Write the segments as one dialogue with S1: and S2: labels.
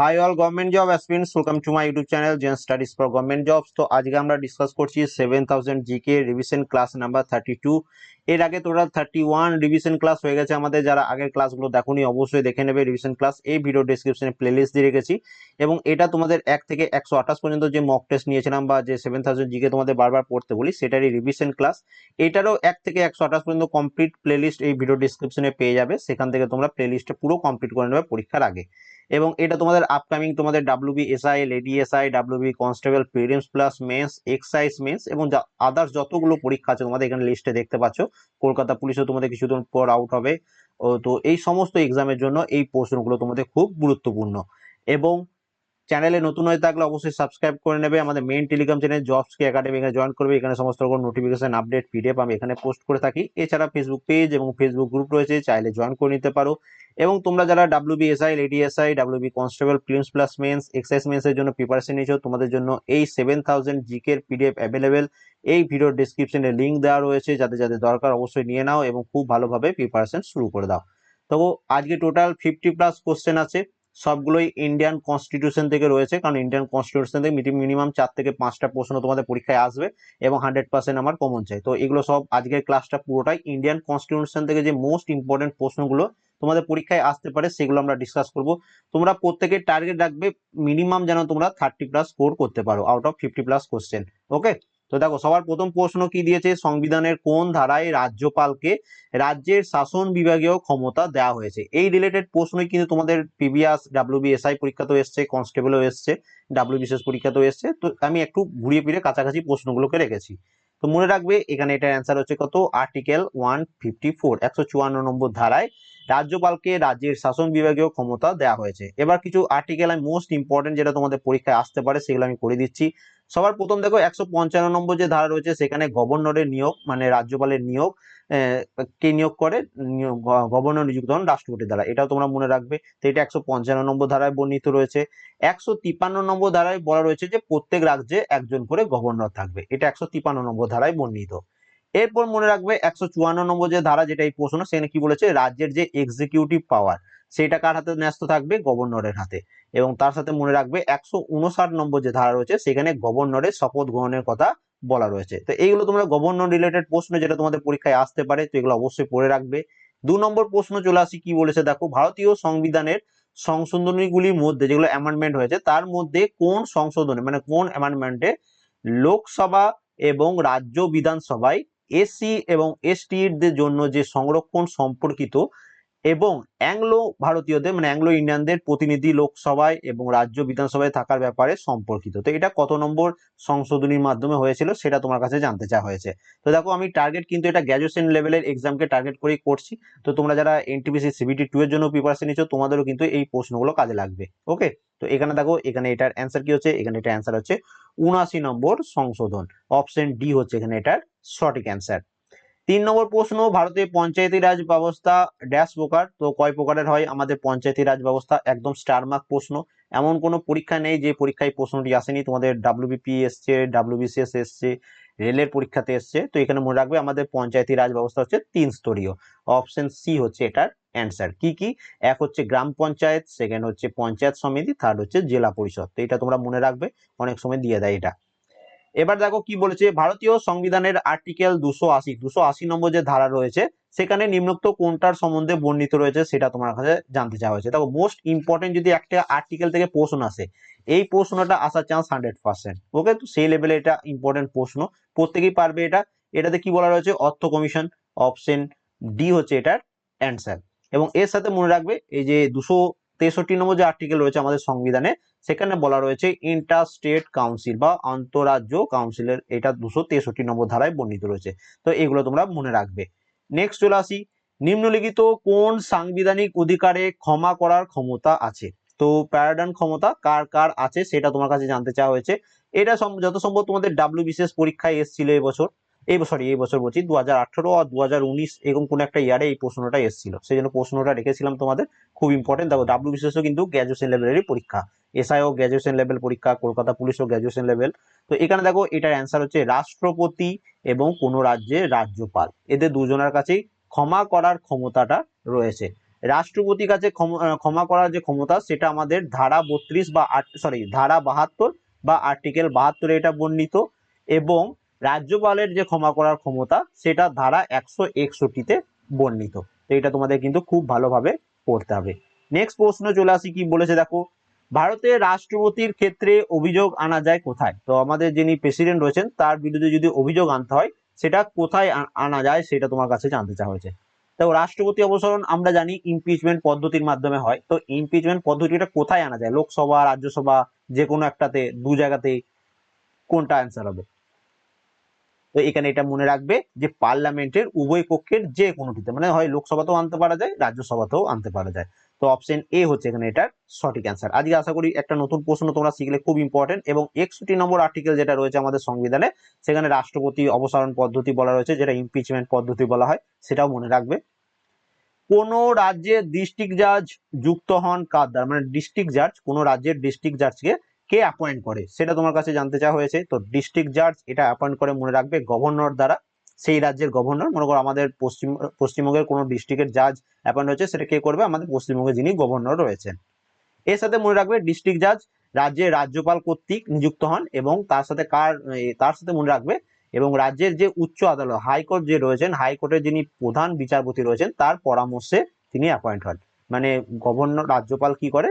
S1: High all government job aspirants, welcome to my YouTube channel Zen studies for government jobs. তো আজকে আমরা discuss করছি 7000 GK revision class number 32। এর আগে total 31 revision class হয়ে গেছে আমাদের। যারা আগের ক্লাসগুলো দেখোনি অবশ্যই দেখে নেবে রিভিশন ক্লাস, এই ভিডিও ডেসক্রিপশনে প্লেলিস্ট দিয়ে রেখেছি। এবং এটা তোমাদের 1 থেকে 128 পর্যন্ত যে মক টেস্ট নিয়েছিলাম বা যে 7000 জিকে তোমাদের বারবার পড়তে বলি সেটারই রিভিশন ক্লাস। এটারও 1 থেকে 128 পর্যন্ত কমপ্লিট প্লেলিস্ট এই ভিডিও ডেসক্রিপশনে পেয়ে যাবে, সেখান থেকে তোমরা প্লেলিস্টটা পুরো কমপ্লিট করে নেবে পরীক্ষার আগে। এবং এটা তোমাদের আপকামিং তোমাদের WBSI, lady SI, WB constable, prelims plus mains, excise mains এবং আদার্স যতগুলো পরীক্ষা আছে তোমাদের এখানে লিস্টে দেখতে পাচ্ছ। কলকাতা পুলিশও তোমাদের কিছুদিন পর আউট হবে। তো এই সমস্ত এক্সামের জন্য এই প্রশ্নগুলো তোমাদের খুব গুরুত্বপূর্ণ। এবং চ্যানেলে নতুন হয়ে থাকলে অবশ্যই সাবস্ক্রাইব করে নেবে আমাদের মেইন টেলিগ্রাম চ্যানেল জবস কি একাডেমি, এখানে জয়েন করবে। এখানে সমস্ত রকম নোটিফিকেশন, আপডেট, পিডিএফ আমি এখানে পোস্ট করে থাকি। এছাড়া ফেসবুক পেজ এবং ফেসবুক গ্রুপ রয়েছে, চাইলে জয়েন করে নিতে পারো। এবং তোমরা যারা WBSI, ADSI, WB constable, prelims plus mains, excise mains এর জন্য প্রিপারেশন নিয়েছো, তোমাদের জন্য এই 7000 জিকের পিডিএফ অ্যাভেলেবেল। এই ভিডিওর ডেসক্রিপশনে লিঙ্ক দেওয়া রয়েছে, যাদের যাদের দরকার অবশ্যই নিয়ে নাও এবং খুব ভালোভাবে প্রিপারেশন শুরু করে দাও। তো আজকে টোটাল 50 প্লাস কোশ্চেন আছে, সবগুলোই ইন্ডিয়ান কনস্টিটিউশন থেকে রয়েছে, কারণ ইন্ডিয়ান কনস্টিটিউশন থেকে মিনিমাম 4 থেকে 5টা প্রশ্ন তোমাদের পরীক্ষায় আসবে এবং 100% আমার কমন চাই। তো এগুলো সব আজকের ক্লাসটা পুরোটাই ইন্ডিয়ান কনস্টিটিউশন থেকে যে মোস্ট ইম্পর্টেন্ট প্রশ্নগুলো তোমাদের পরীক্ষায় আসতে পারে সেগুলো আমরা ডিসকাস করব। তোমরা প্রত্যেকের টার্গেট রাখবে মিনিমাম যেন তোমরা 30 প্লাস স্কোর করতে পারো আউট অফ 50 প্লাস কোশ্চেন। ওকে, তো দেখো সবার প্রথম প্রশ্ন কি দিয়েছে, সংবিধানের কোন ধারায় রাজ্যপালকে রাজ্যের শাসন বিভাগীয় ক্ষমতা দেওয়া হয়েছে। এই রিলেটেড প্রশ্নই কিন্তু তোমাদের প্রিভিয়াস ডাব্লিউবিএসআই পরীক্ষাতেও এসছে, কনস্টেবলও এসছে, ডাব্লিউবিসিএস পরীক্ষাতেও এসছে। তো আমি একটু ঘুরিয়ে ফিরে কাছাকাছি প্রশ্নগুলোকে রেখেছি। তো মনে রাখবে এখানে এটার অ্যান্সার হচ্ছে কত, আর্টিকেল 154, 154 নম্বর ধারায় রাজ্যপালকে রাজ্যের শাসন বিভাগীয় ক্ষমতা দেওয়া হয়েছে। এবার কিছু আর্টিকেল আমি মোস্ট ইম্পর্টেন্ট যেটা তোমাদের পরীক্ষায় আসতে পারে সেগুলো আমি করে দিচ্ছি। সবার প্রথম দেখো 155 নম্বর যে ধারা রয়েছে সেখানে গভর্নরের নিয়োগ, মানে রাজ্যপালের নিয়োগ কে নিয়োগ করে, গভর্নর নিযুক্ত হন রাষ্ট্রপতির দ্বারা, এটাও তোমরা মনে রাখবে। তো এটা 155 নম্বর ধারায় বর্ণিত রয়েছে। 153 নম্বর ধারায় বলা রয়েছে যে প্রত্যেক রাজ্যে একজন করে গভর্নর থাকবে, এটা 153 নম্বর ধারায় বর্ণিত। এরপর মনে রাখবে 154 নম্বর যে ধারা, যেটা এই প্রশ্ন, সেখানে কি বলেছে, রাজ্যের যে এক্সিকিউটিভ পাওয়ার সেটা কার হাতে ন্যস্ত থাকবে, গভর্নরের হাতে। এবং তার সাথে মনে রাখবে 159 নম্বর যে ধারা রয়েছে সেখানে গভর্নরের শপথ গ্রহণের কথা বলা রয়েছে। তো এইগুলো তোমরা গভর্নর রিলেটেড প্রশ্ন যেটা তোমাদের পরীক্ষায় আসতে পারে, তো এগুলো অবশ্যই পড়ে রাখবে। 2 নম্বর প্রশ্ন চলে আসি, কি বলেছে দেখো, ভারতীয় সংবিধানের সংশোধনীগুলির মধ্যে যেগুলো অ্যামেন্ডমেন্ট হয়েছে তার মধ্যে কোন সংশোধনে, মানে কোন অ্যামেন্ডমেন্টে লোকসভা এবং রাজ্য বিধানসভায় এসসি এবং এসটিদের জন্য যে সংরক্ষণ সম্পর্কিত এবং অ্যাংলো ভারতীয়দের মানে অ্যাংলো ইন্ডিয়ানদের প্রতিনিধি লোকসভায় এবং রাজ্য বিধানসভায় থাকার ব্যাপারে সম্পর্কিত। তো এটা কত নম্বর সংশোধনীর মাধ্যমে হয়েছিল সেটা তোমার কাছে জানতে চাওয়া হয়েছে। তো দেখো আমি টার্গেট কিন্তু এটা গ্র্যাজুয়েশন লেভেলের এক্সামকে টার্গেট করেই করছি। তো তোমরা যারা এনটিপিসি সিবিটি 2 এর জন্য প্রিপারেশন নিচ্ছ তোমাদেরও কিন্তু এই প্রশ্নগুলো কাজে লাগবে। ওকে, তো এখানে দেখো এখানে এটার অ্যান্সার কি হচ্ছে, এখানে এটা অ্যান্সার হচ্ছে 79 নম্বর সংশোধন, অপশন ডি হচ্ছে এখানে এটার সঠিক অ্যান্সার। 3 নম্বর প্রশ্ন, ভারতের পঞ্চায়েতি রাজ ব্যবস্থা ড্যাশ প্রকার, তো কয় প্রকারের হয় আমাদের পঞ্চায়েতি রাজ ব্যবস্থা, একদম স্টার মার্ক প্রশ্ন। এমন কোনো পরীক্ষা নেই যে পরীক্ষায় প্রশ্নটি আসেনি, তোমাদের ডাব্লিউবিপি এসছে, ডাব্লিউবিসিএস এসছে, রেলের পরীক্ষাতে এসছে। তো এখানে মনে রাখবে আমাদের পঞ্চায়েতি রাজ ব্যবস্থা হচ্ছে 3 স্তরীয়, অপশন সি হচ্ছে এটার অ্যান্সার। কি কি, এক হচ্ছে গ্রাম পঞ্চায়েত, সেকেন্ড হচ্ছে পঞ্চায়েত সমিতি, থার্ড হচ্ছে জেলা পরিষদ। তো এটা তোমরা মনে রাখবে, অনেক সময় দিয়ে দেয় এটা। এবার দেখো কি বলেছে, ভারতীয় সংবিধানের আর্টিকেল 280 নম্বর যে ধারা রয়েছে সেখানে নিম্নোক্ত কোনটার সম্বন্ধে বর্ণিত রয়েছে সেটা তোমার কাছে জানতে চাওয়া হয়েছে। দেখো মোস্ট ইম্পর্টেন্ট যদি একটা আর্টিকেল থেকে প্রশ্ন আসে, এই প্রশ্নটা আসার চান্স 100%। ওকে, তো সেই লেভেলে এটা ইম্পর্টেন্ট প্রশ্ন, প্রত্যেকেই পারবে এটা। এটাতে কি বলা রয়েছে, অর্থ কমিশন, অপশন ডি হচ্ছে এটার অ্যান্সার। এবং এর সাথে মনে রাখবে এই যে 263 নম্বর যে আর্টিকেল রয়েছে আমাদের সংবিধানে, সেখানে বলা রয়েছে ইন্টার স্টেট কাউন্সিল বা আন্তঃরাজ্য কাউন্সিলের, এটা 263 নম্বর ধারায় বর্ণিত রয়েছে। তো এগুলো তোমরা মনে রাখবে। নেক্সট চলে আসি, নিম্নলিখিত কোন সাংবিধানিক অধিকারে ক্ষমা করার ক্ষমতা আছে। তো প্যারাডান ক্ষমতা কার কার আছে সেটা তোমার কাছে জানতে চাওয়া হয়েছে। এটা যত সম্ভব তোমাদের ডাব্লিউবিসিএস পরীক্ষায় এসেছিল এবছর, এই বছর বলছি 2018 আর 2019 এরকম কোন একটা ইয়ারে এই প্রশ্নটা এসেছিল, সেই জন্য প্রশ্নটা রেখেছিলাম তোমাদের, খুব ইম্পর্টেন্ট। দেখো ডাব্লিউবিসিএস কিন্তু গ্র্যাজুয়েশন লেভেলেরই পরীক্ষা, এসআইও গ্র্যাজুয়েশন লেভেল পরীক্ষা, কলকাতা পুলিশও গ্র্যাজুয়েশন লেভেল। তো এখানে দেখো এটার অ্যান্সার হচ্ছে রাষ্ট্রপতি এবং কোন রাজ্যের রাজ্যপাল, এদের দুজনের কাছেই ক্ষমা করার ক্ষমতাটা রয়েছে। রাষ্ট্রপতির কাছে ক্ষমা করার যে ক্ষমতা সেটা আমাদের ধারা 32 বা ধারা 72 বা আর্টিকেল 72 এটা বর্ণিত, এবং রাজ্যপালের যে ক্ষমা করার ক্ষমতা সেটা ধারা 161-তে বর্ণিত। তো এটা তোমাদের কিন্তু খুব ভালোভাবে পড়তে হবে। নেক্সট প্রশ্ন চলে আসি, কি বলেছে দেখো, ভারতের রাষ্ট্রপতির ক্ষেত্রে অভিযোগ আনা যায় কোথায়? তো আমাদের যিনি প্রেসিডেন্ট রয়েছেন তার বিরুদ্ধে যদি অভিযোগ আনতে হয় সেটা কোথায় আনা যায় সেটা তোমার কাছে জানতে চাওয়া হয়েছে। তো রাষ্ট্রপতি অপসারণ আমরা জানি ইমপিচমেন্ট পদ্ধতির মাধ্যমে হয়। তো ইমপিচমেন্ট পদ্ধতিটা কোথায় আনা যায়? লোকসভা, রাজ্যসভা, যে কোনো একটাতে, দু জায়গাতে, কোনটা অ্যান্সার হবে? তো এখানে এটা মনে রাখবে যে পার্লামেন্টের উভয় কক্ষের যে কোনোটিতে, মানে হয় লোকসভাতেও আনতে পারা যায়, রাজ্যসভাতেও আনতে পারা যায়। তো অপশন এ হচ্ছে এখানে এটার সঠিক অ্যান্সার। আজকে আশা করি একটা নতুন প্রশ্ন তোমরা শিখলে, খুব ইম্পর্টেন্ট। এবং 61 নম্বর আর্টিকেল যেটা রয়েছে আমাদের সংবিধানে, সেখানে রাষ্ট্রপতি অপসারণ পদ্ধতি বলা রয়েছে, যেটা ইমপিচমেন্ট পদ্ধতি বলা হয়, সেটাও মনে রাখবে। কোন রাজ্যের ডিস্ট্রিক্ট জাজ যুক্ত হন কার দ্বারা? মানে ডিস্ট্রিক্ট জাজ, কোন রাজ্যের ডিস্ট্রিক্ট জাজকে কে অ্যাপয়েন্ট করে সেটা তোমার কাছে জানতে চাওয়া হয়েছে। তো ডিস্ট্রিক্ট জাজ এটা অ্যাপয়েন্ট করে মনে রাখবে গভর্নর দ্বারা, সেই রাজ্যের গভর্নর। মনে করো আমাদের পশ্চিমবঙ্গের কোনো ডিস্ট্রিক্টের জাজ অ্যাপয়েন্ট হয়েছে, সেটা কে করবে? আমাদের পশ্চিমবঙ্গে যিনি গভর্নর রয়েছেন। এর সাথে মনে রাখবে ডিস্ট্রিক্ট জাজ রাজ্যের রাজ্যপাল কর্তৃক নিযুক্ত হন, এবং তার সাথে মনে রাখবে এবং রাজ্যের যে উচ্চ আদালত হাইকোর্ট যে রয়েছেন, হাইকোর্টের যিনি প্রধান বিচারপতি রয়েছেন তার পরামর্শে তিনি অ্যাপয়েন্ট হন। মানে গভর্নর, রাজ্যপাল কি করে,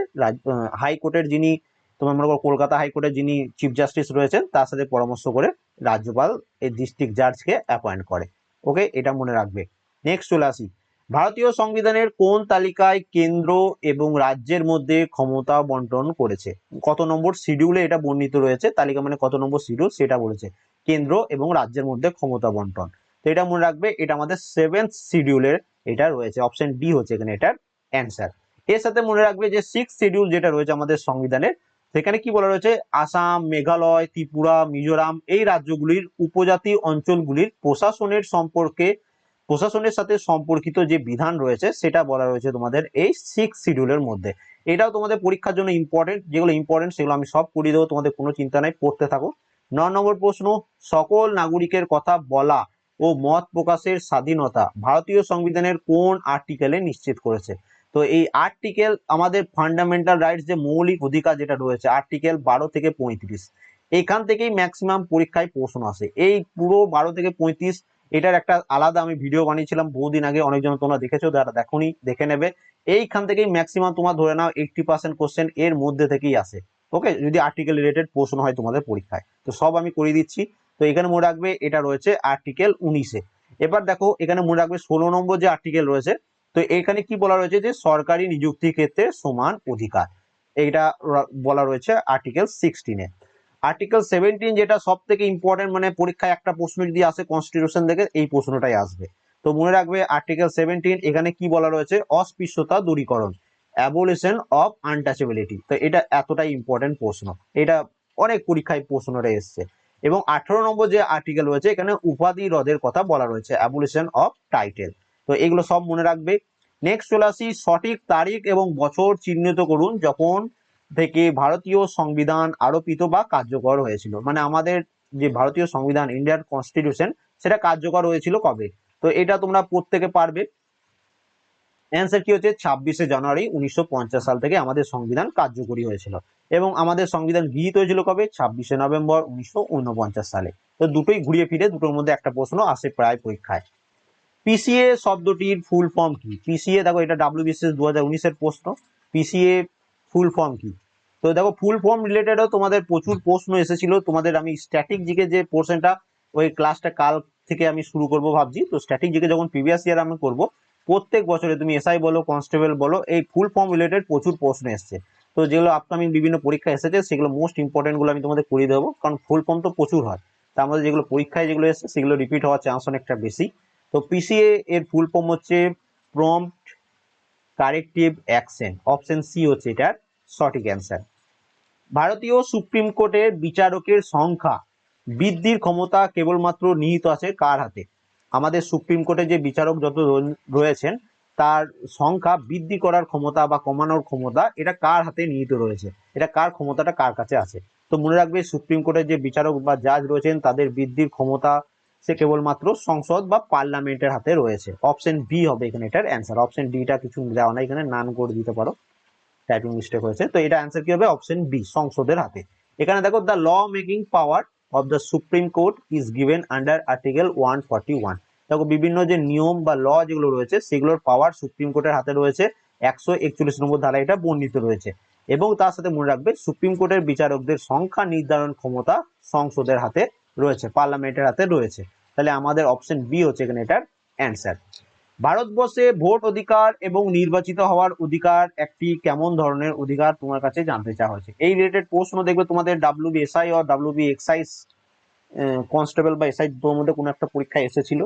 S1: হাইকোর্টের যিনি, তোমার মনে করো কলকাতা হাইকোর্টের যিনি চিফ জাস্টিস রয়েছেন তার সাথে পরামর্শ করে রাজ্যপাল এই ডিস্ট্রিক্ট জাজকে অ্যাপয়েন্ট করে। ওকে, এটা মনে রাখবে। নেক্সট চলে আসি, ভারতীয় সংবিধানের কোন তালিকায় কেন্দ্র এবং রাজ্যের মধ্যে ক্ষমতা বন্টন করেছে? কত নম্বর শিডিউলে এটা বর্ণিত রয়েছে? তালিকা মানে কত নম্বর শিডিউল সেটা বলেছে, কেন্দ্র এবং রাজ্যের মধ্যে ক্ষমতা বন্টন। তো এটা মনে রাখবে, এটা আমাদের 7th শিডিউলের এটা রয়েছে। অপশন ডি হচ্ছে এখানে এটার অ্যান্সার। এর সাথে মনে রাখবে যে 6th শিডিউল যেটা রয়েছে আমাদের সংবিধানের, সেখানে কি বলা রয়েছে, আসাম, মেঘালয়, ত্রিপুরা, মিজোরাম এই রাজ্যগুলির উপজাতি অঞ্চলগুলির প্রশাসনের সাথে সম্পর্কিত যে বিধান রয়েছে সেটা বলা রয়েছে তোমাদের এই 6th শিডিউলের মধ্যে। এটাও তোমাদের পরীক্ষার জন্য ইম্পর্টেন্ট, যেগুলো ইম্পর্টেন্ট সেগুলো আমি সব করিয়ে দেবো, তোমাদের কোনো চিন্তা নাই, পড়তে থাকো। 9 নম্বর প্রশ্ন, সকল নাগরিকের কথা বলা ও মত প্রকাশের স্বাধীনতা ভারতীয় সংবিধানের কোন আর্টিকেলে নিশ্চিত করেছে? তো এই আর্টিকেল আমাদের ফান্ডামেন্টাল রাইটস যে মৌলিক অধিকার যেটা রয়েছে, আর্টিকেল 12 থেকে 35, এইখান থেকেই ম্যাক্সিমাম পরীক্ষায় প্রশ্ন আসে। এই পুরো 12 থেকে 35 এটার একটা আলাদা আমি ভিডিও বানিয়েছিলাম বহুদিন আগে, অনেকজন তোমরা দেখেছো, যারা দেখোনি দেখে নেবে। এইখান থেকেই ম্যাক্সিমাম তোমার ধরে নাও 80% কোশ্চেন এর মধ্যে থেকেই আসে। ওকে, যদি আর্টিকেল রিলেটেড প্রশ্ন হয় তোমাদের পরীক্ষায়, তো সব আমি করিয়ে দিচ্ছি। তো এখানে মনে রাখবে এটা রয়েছে আর্টিকেল 19-এ। এবার দেখো এখানে মনে রাখবে 16 নম্বর যে আর্টিকেল রয়েছে, তো এখানে কি বলা রয়েছে যে সরকারি নিযুক্তির ক্ষেত্রে সমান অধিকার, এইটা বলা রয়েছে আর্টিকেল 16-এ। আর্টিকেল 17 যেটা সব থেকে ইম্পর্টেন্ট, মানে পরীক্ষায় একটা প্রশ্ন যদি আসে কনস্টিটিউশন থেকে এই প্রশ্নটাই আসবে। তো মনে রাখবে আর্টিকেল 17 এখানে কি বলা রয়েছে, অস্পৃশ্যতা দূরীকরণ, অ্যাবলিশন অফ আনটাচেবিলিটি। তো এটা এতটাই ইম্পর্টেন্ট প্রশ্ন, এটা অনেক পরীক্ষায় প্রশ্নটা এসছে। এবং 18 নম্বর যে আর্টিকেল রয়েছে এখানে উপাধি রদের কথা বলা রয়েছে, অ্যাবলিশন অফ টাইটেল। তো এগুলো সব মনে রাখবে। নেক্সট চলে আসি, সঠিক তারিখ এবং বছর চিহ্নিত করুন যখন থেকে ভারতীয় সংবিধান আরোপিত বা কার্যকর হয়েছিল। মানে আমাদের যে ভারতীয় সংবিধান, ইন্ডিয়ান কনস্টিটিউশন, সেটা কার্যকর হয়েছিল কবে? তো এটা তোমরা প্রত্যেকে পারবে। অ্যান্সার কি হচ্ছে, 26শে জানুয়ারি 1950 সাল থেকে আমাদের সংবিধান কার্যকরী হয়েছিল। এবং আমাদের সংবিধান গৃহীত হয়েছিল কবে? 26শে নভেম্বর 1949 সালে। তো দুটোই ঘুরিয়ে ফিরে দুটোর মধ্যে একটা প্রশ্ন আসে প্রায় পরীক্ষায়। পিসিএ শব্দটির ফুল ফর্ম কি? পিসিএ দেখো এটা WBCS 2019-এর প্রশ্ন, পিসিএ ফুল ফর্ম কি? তো দেখো ফুল ফর্ম রিলেটেডও তোমাদের প্রচুর প্রশ্ন এসেছিল। তোমাদের আমি স্ট্যাটিক জিকে যে পোর্শনটা, ওই ক্লাসটা কাল থেকে আমি শুরু করব ভাবছি। তো স্ট্যাটিক জিকে যখন প্রিভিয়াস ইয়ার আমি করব, প্রত্যেক বছরে তুমি এসআই বলো, কনস্টেবল বলো, এই ফুল ফর্ম রিলেটেড প্রচুর প্রশ্ন এসছে। তো যেগুলো আপকামিং বিভিন্ন পরীক্ষা এসেছে সেগুলো মোস্ট ইম্পর্টেন্ট গুলো আমি তোমাদের করিয়ে দেবো, কারণ ফুল ফর্ম তো প্রচুর হয়। তার মধ্যে যেগুলো পরীক্ষায় যেগুলো এসছে সেগুলো রিপিট হওয়ার চান্স অনেকটা বেশি। তো পিসিএ এর ফুল ফর্ম হচ্ছে prompt corrective action. Option C হচ্ছে এটার সঠিক অ্যান্সার। ভারতীয় সুপ্রিম কোর্টের বিচারকের সংখ্যা বৃদ্ধির ক্ষমতা কেবলমাত্র নিহিত আছে কার হাতে? আমাদের সুপ্রিম কোর্টে যে বিচারক যত রয়েছেন তার সংখ্যা বৃদ্ধি করার ক্ষমতা বা কমানোর ক্ষমতা এটা কার হাতে নিহিত রয়েছে? এটা কার ক্ষমতাটা কার কাছে আছে? তো মনে রাখবে সুপ্রিম কোর্টের যে বিচারক বা জাজ রয়েছেন তাদের বৃদ্ধির ক্ষমতা সে কেবলমাত্র সংসদ বা পার্লামেন্টের হাতে রয়েছে। অপশন বি হবে এখানে এটার অ্যান্সার। অপশন ডিটা কিছু দেওয়া নাই, এখানে নান করে দিতে পারো, টাইপিং মিস্টেক হয়েছে। তো এটা অ্যান্সার কি হবে? অপশন বি, সংসদের হাতে। এখানে দেখো the law making power of the supreme court is given under article 141। দেখো বিভিন্ন যে নিয়ম বা ল যেগুলো রয়েছে সেগুলোর পাওয়ার সুপ্রিম কোর্টের হাতে রয়েছে, 141 নম্বর ধারা এটা বর্ণিত রয়েছে। এবং তার সাথে মনে রাখবে সুপ্রিম কোর্টের বিচারকদের সংখ্যা নির্ধারণ ক্ষমতা সংসদের হাতে রয়েছে, পার্লামেন্টের হাতে রয়েছে। তাহলে আমাদের অপশন বি হচ্ছে এখানে এটার অ্যান্সার। ভারতবর্ষে ভোট অধিকার এবং নির্বাচিত হওয়ার অধিকার একটি কেমন ধরনের অধিকার তোমার কাছে জানতে চাওয়া হয়েছে। এই রিলেটেড প্রশ্ন দেখবে তোমাদের ডাব্লিউবিএসআই ও ডাব্লিউবি এক্সাইজ কনস্টেবল বা এসআই দুটোর মধ্যে কোনো একটা পরীক্ষায় এসেছিল।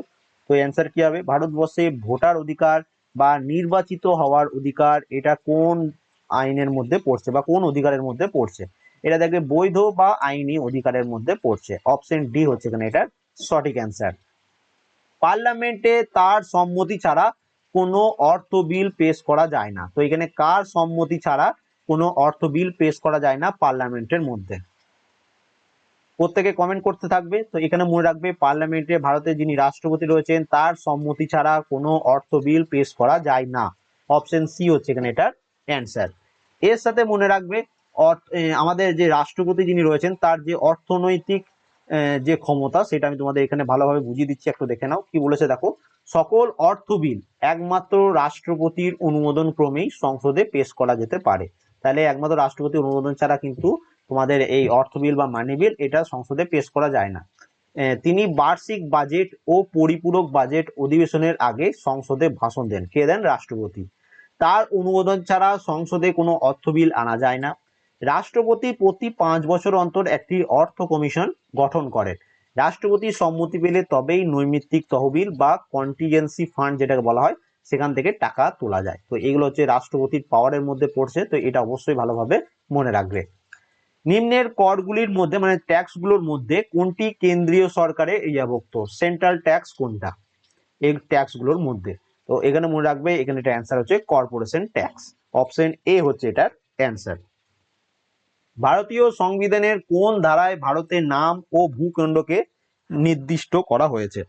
S1: তো অ্যান্সার কি হবে? ভারতবর্ষে ভোটার অধিকার বা নির্বাচিত হওয়ার অধিকার এটা কোন আইনের মধ্যে পড়ছে বা কোন অধিকারের মধ্যে পড়ছে? এটা দেখবে বৈধ বা আইনি অধিকারের মধ্যে পড়ছে। অপশন ডি হচ্ছে এখানে এটার সঠিক অ্যান্সার। পার্লামেন্টে তার সম্মতি ছাড়া কোনো অর্থ বিল পেশ করা যায় না। তো এখানে কার সম্মতি ছাড়া কোনো অর্থ বিল পেশ করা যায় না পার্লামেন্টের মধ্যে? প্রত্যেকে কমেন্ট করতে থাকবে। তো এখানে মনে রাখবে পার্লামেন্টে ভারতের যিনি রাষ্ট্রপতি রয়েছেন তার সম্মতি ছাড়া কোনো অর্থ বিল পেশ করা যায় না। অপশন সি হচ্ছে এখানে এটার অ্যান্সার। এর সাথে মনে রাখবে আমাদের যে রাষ্ট্রপতি যিনি রয়েছেন তার যে অর্থনৈতিক যে ক্ষমতা সেটা আমি তোমাদের এখানে ভালোভাবে বুঝিয়ে দিচ্ছি, একটু দেখে নাও কি বলেছে। দেখো, সকল অর্থ বিল একমাত্র রাষ্ট্রপতির অনুমোদন ক্রমেই সংসদে পেশ করা যেতে পারে। তাহলে একমাত্র রাষ্ট্রপতির অনুমোদন ছাড়া কিন্তু তোমাদের এই অর্থ বিল বা মানি বিল এটা সংসদে পেশ করা যায় না। তিনি বার্ষিক বাজেট ও পরিপূরক বাজেট অধিবেশনের আগে সংসদে ভাষণ দেন। কে দেন? রাষ্ট্রপতি। তার অনুমোদন ছাড়া সংসদে কোনো অর্থ বিল আনা যায় না। রাষ্ট্রপতি প্রতি 5 বছর অন্তর একটি অর্থ কমিশন গঠন করেন। রাষ্ট্রপতির সম্মতি পেলে তবেই নৈমিত্তিক তহবিল বা কন্টিজেন্সি ফান্ড যেটাকে বলা হয় সেখান থেকে টাকা তোলা যায়। তো এগুলো হচ্ছে রাষ্ট্রপতির পাওয়ারের মধ্যে পড়ছে, তো এটা অবশ্যই ভালোভাবে মনে রাখবে। নিম্নের করগুলির মধ্যে মানে ট্যাক্স গুলোর মধ্যে কোনটি কেন্দ্রীয় সরকারের ইজাভুক্ত? সেন্ট্রাল ট্যাক্স কোনটা এই ট্যাক্স গুলোর মধ্যে? তো এখানে মনে রাখবে এখানে এটা অ্যান্সার হচ্ছে কর্পোরেশন ট্যাক্স। অপশন এ হচ্ছে এটার অ্যান্সার। ভারতীয় সংবিধানের কোন ধারায় ভারতের নাম ও ভূখণ্ডকে নির্দিষ্ট করা হয়েছে?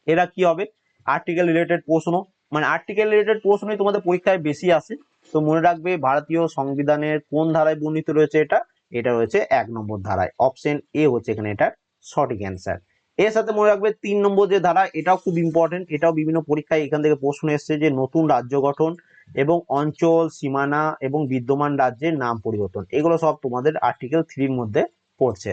S1: এরা কি হবে? আর্টিকেল রিলেটেড প্রশ্ন, মানে আর্টিকেল রিলেটেড প্রশ্নই তোমাদের পরীক্ষায় বেশি আসে। তো মনে রাখবে ভারতীয় সংবিধানের কোন ধারায় বর্ণিত রয়েছে? এটা রয়েছে 1 নম্বর ধারায়। অপশন এ হচ্ছে এখানে এটা সঠিক অ্যান্সার। এর সাথে মনে রাখবে 3 নম্বর যে ধারা এটাও খুব ইম্পর্টেন্ট, এটাও বিভিন্ন পরীক্ষায় এখান থেকে প্রশ্ন এসছে যে নতুন রাজ্য গঠন এবং অঞ্চল সীমানা এবং বিদ্যমান রাজ্যের নাম পরিবর্তন, এগুলো সব তোমাদের আর্টিকেল 3 মধ্যে পড়ছে।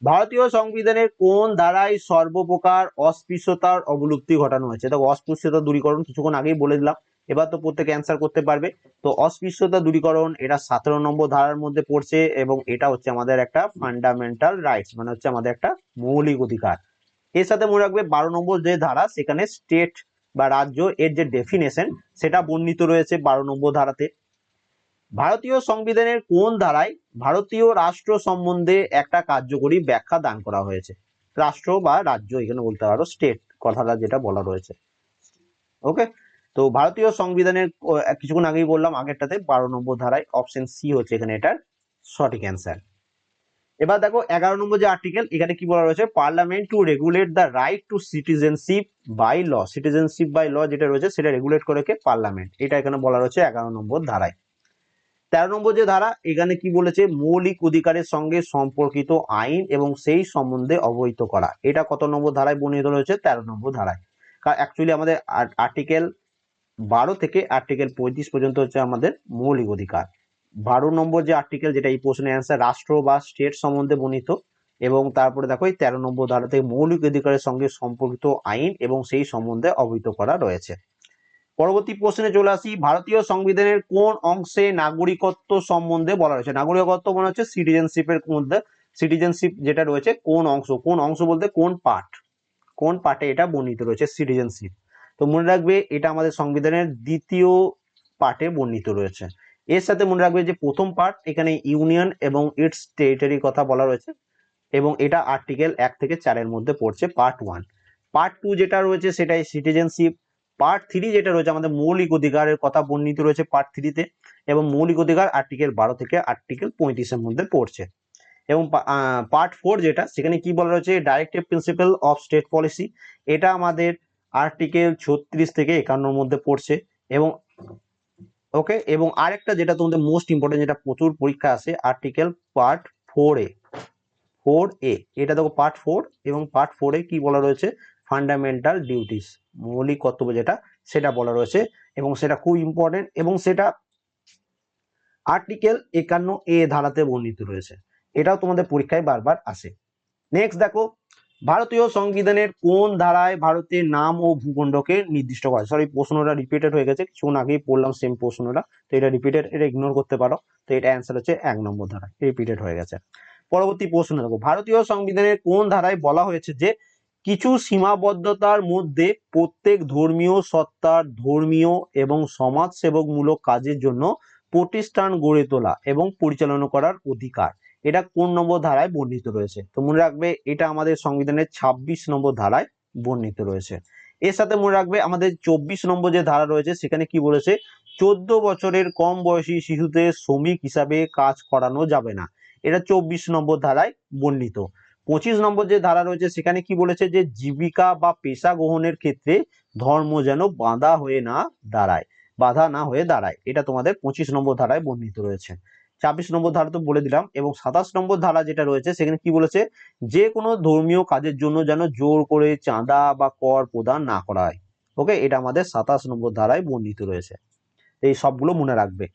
S1: ভারতীয় সংবিধানের কোন ধারায় সর্বপ্রকার অস্পৃশ্যতার অবলুপ্তি ঘটানো হয়েছে? দেখো, অস্পৃশ্যতা দূরীকরণ কিছুক্ষণ আগেই বলে দিলাম, এবার তো প্রত্যেকে অ্যান্সার করতে পারবে। তো অস্পৃশ্যতা দূরীকরণ এটা 17 নম্বর ধারার মধ্যে পড়ছে এবং এটা হচ্ছে আমাদের একটা ফান্ডামেন্টাল রাইটস, মানে হচ্ছে আমাদের একটা মৌলিক অধিকার। এর সাথে মনে রাখবে 12 নম্বর যে ধারা সেখানে স্টেট বা রাজ্য এর যে ডেফিনেশন সেটা বর্ণিত রয়েছে 12 নম্বর ধারাতে। ভারতীয় সংবিধানের কোন ধারায় ভারতীয় রাষ্ট্র সম্বন্ধে একটা কার্যকরী ব্যাখ্যা দান করা হয়েছে? রাষ্ট্র বা রাজ্য এখানে বলতে পারো, স্টেট কথাটা যেটা বলা রয়েছে। ওকে, তো ভারতীয় সংবিধানের কিছুক্ষণ আগেই বললাম আগেরটাতে 12 নম্বর ধারায়। অপশন সি হচ্ছে এখানে এটার সঠিক অ্যান্সার। এবার দেখো 11 নম্বর যে আর্টিকেল, এখানে কি বলা রয়েছে? Parliament to regulate the right to citizenship by law. Citizenship by law যেটা রয়েছে সেটা রেগুলেট করে কে? পার্লামেন্ট। এটা এখানে বলা রয়েছে 11 নম্বর ধারায়। 13 নম্বর যে ধারা এখানে কি বলেছে? মৌলিক অধিকারের সঙ্গে সম্পর্কিত আইন এবং সেই সম্বন্ধে অবহিত করা। এটা কত নম্বর ধারায় বর্ণিত রয়েছে? 13 নম্বর ধারায়। কারণ অ্যাকচুয়ালি আমাদের আর্টিকেল 12 থেকে আর্টিকেল 35 পর্যন্ত হচ্ছে আমাদের মৌলিক অধিকার। 12 নম্বর যে আর্টিকেল যেটা এই প্রশ্নের অ্যান্সার রাষ্ট্র বা স্টেট সম্বন্ধে বর্ণিত, এবং তারপরে দেখো এই 13 নম্বর ধারা থেকে মৌলিক অধিকারের সঙ্গে সম্পর্কিত আইন এবং সেই সম্বন্ধে অবহিত করা রয়েছে। পরবর্তী প্রশ্নে চলে আসি, ভারতীয় সংবিধানের কোন অংশে নাগরিকত্ব সম্বন্ধে বলা রয়েছে? নাগরিকত্ব মানে হচ্ছে সিটিজেনশিপের মধ্যে, সিটিজেনশিপ যেটা রয়েছে কোন অংশ, কোন অংশ বলতে কোন পার্ট, কোন পার্টে এটা বর্ণিত রয়েছে সিটিজেনশিপ? তো মনে রাখবে এটা আমাদের সংবিধানের দ্বিতীয় পার্টে বর্ণিত রয়েছে। এর সাথে মনে রাখবে যে প্রথম পার্ট এখানে ইউনিয়ন এবং ইটস টেরিটরি কথা বলা রয়েছে এবং এটা আর্টিকেল 1 থেকে 4 এর মধ্যে পড়ছে পার্ট 1। পার্ট 2 যেটা রয়েছে সেটাই সিটিজেনশিপ। পার্ট 3 যেটা রয়েছে আমাদের মৌলিক অধিকারের কথা বর্ণিত রয়েছে পার্ট 3 তে, এবং মৌলিক অধিকার আর্টিকেল 12 থেকে আর্টিকেল 35 এর মধ্যে পড়ছে। এবং পার্ট 4 যেটা, সেখানে কি বলা রয়েছে, directive principle of state policy, এটা আমাদের আর্টিকেল 36 থেকে 51 মধ্যে পড়ছে। এবং ওকে, এবং আরেকটা যেটা তোমাদের মোস্ট ইম্পর্টেন্ট, যেটা প্রচুর পরীক্ষা আসে, আর্টিকেল পার্ট 4A, এটা দেখো পার্ট 4, এবং পার্ট 4 কি বলা রয়েছে, ফান্ডামেন্টাল ডিউটিস, মৌলিক কর্তব্য যেটা, সেটা বলা রয়েছে, এবং সেটা খুব ইম্পর্টেন্ট, এবং সেটা আর্টিকেল 51A ধারাতে বর্ণিত রয়েছে। এটাও তোমাদের পরীক্ষায় বারবার আসে। নেক্সট দেখো, ভারতীয় সংবিধানের কোন ধারায় ভারতের নাম ও ভূখণ্ডকে নির্দিষ্ট করা, সরি প্রশ্নটা রিপিটেড হয়ে গেছে, কিছুক্ষণ আগেই পড়লাম সেম প্রশ্নটা, তো এটা রিপিটেড, এটা ইগনোর করতে পারো। তো এটা অ্যান্সার হচ্ছে 1 নম্বর ধারা, রিপিটেড হয়ে গেছে। পরবর্তী প্রশ্ন দেখো, ভারতীয় সংবিধানের কোন ধারায় বলা হয়েছে যে কিছু সীমাবদ্ধতার মধ্যে প্রত্যেক ধর্মীয় সত্তার ধর্মীয় এবং সমাজসেবকমূলক কাজের জন্য প্রতিষ্ঠান গড়ে তোলা এবং পরিচালনা করার অধিকার, এটা কোন নম্বর ধারায় বর্ণিত রয়েছে? তো মনে রাখবে, এটা আমাদের সংবিধানের 26 নম্বর ধারায় বর্ণিত রয়েছে। এর সাথে মনে রাখবে, আমাদের 24 নম্বর যে ধারা রয়েছে, সেখানে কি বলেছে, 14 বছরের কম বয়সী শিশুদের শ্রমিক হিসাবে কাজ করানো যাবে না, এটা 24 নম্বর ধারায় বর্ণিত। 25 নম্বর যে ধারা রয়েছে, সেখানে কি বলেছে, যে জীবিকা বা পেশা গ্রহণের ক্ষেত্রে ধর্ম যেন বাধা না হয়ে দাঁড়ায়, এটা তোমাদের 25 নম্বর ধারায় বর্ণিত রয়েছে। 26 নম্বর ধারা তো বলে দিলাম, এবং 27 নম্বর ধারা যেটা রয়েছে, সেখানে কি বলেছে, যে কোনো ধর্মীয় কাজের জন্য যেন জোর করে চাঁদা বা কর প্রদান না করা হয়। ওকে, এটা আমাদের 27 নম্বর ধারায় বর্ণিত রয়েছে। এই সবগুলো মনে রাখবে।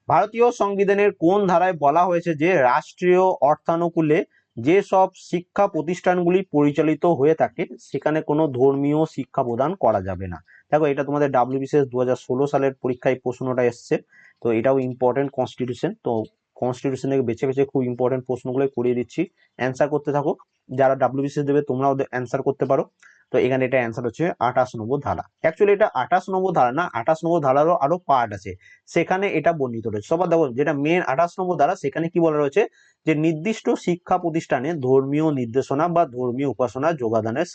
S1: ভারতীয় সংবিধানের কোন ধারায় বলা হয়েছে যে রাষ্ট্রীয় অর্থানুকূলে যেসব শিক্ষা প্রতিষ্ঠানগুলি পরিচালিত হয়ে থাকে সেখানে কোনো ধর্মীয় শিক্ষা প্রদান করা যাবে না? দেখো, এটা তোমাদের WBCS 2016 সালের পরীক্ষায় প্রশ্নটা এসছে, তো এটাও ইম্পর্টেন্ট কনস্টিটিউশন, তো কনস্টিটিউশন থেকে বেছে বেছে খুব ইম্পর্টেন্ট প্রশ্নগুলো করিয়ে দিচ্ছি, অ্যান্সার করতে থাকো। যারা WBCS দেবে তোমরাও অ্যান্সার করতে পারো। তো এখানে এটা অ্যান্সার হচ্ছে 28 নম্বর ধারা। অ্যাকচুয়ালি এটা 28 নম্বর ধারা না, 28 নম্বর ধারারও আরো পার্ট আছে, সেখানে এটা বর্ণিত রয়েছে। সবার দেখো, যেটা মেন 28 নম্বর ধারা, সেখানে কি বলা রয়েছে, যে নির্দিষ্ট শিক্ষা প্রতিষ্ঠানে ধর্মীয় নির্দেশনা বা ধর্মীয় উপাসনা যোগদানের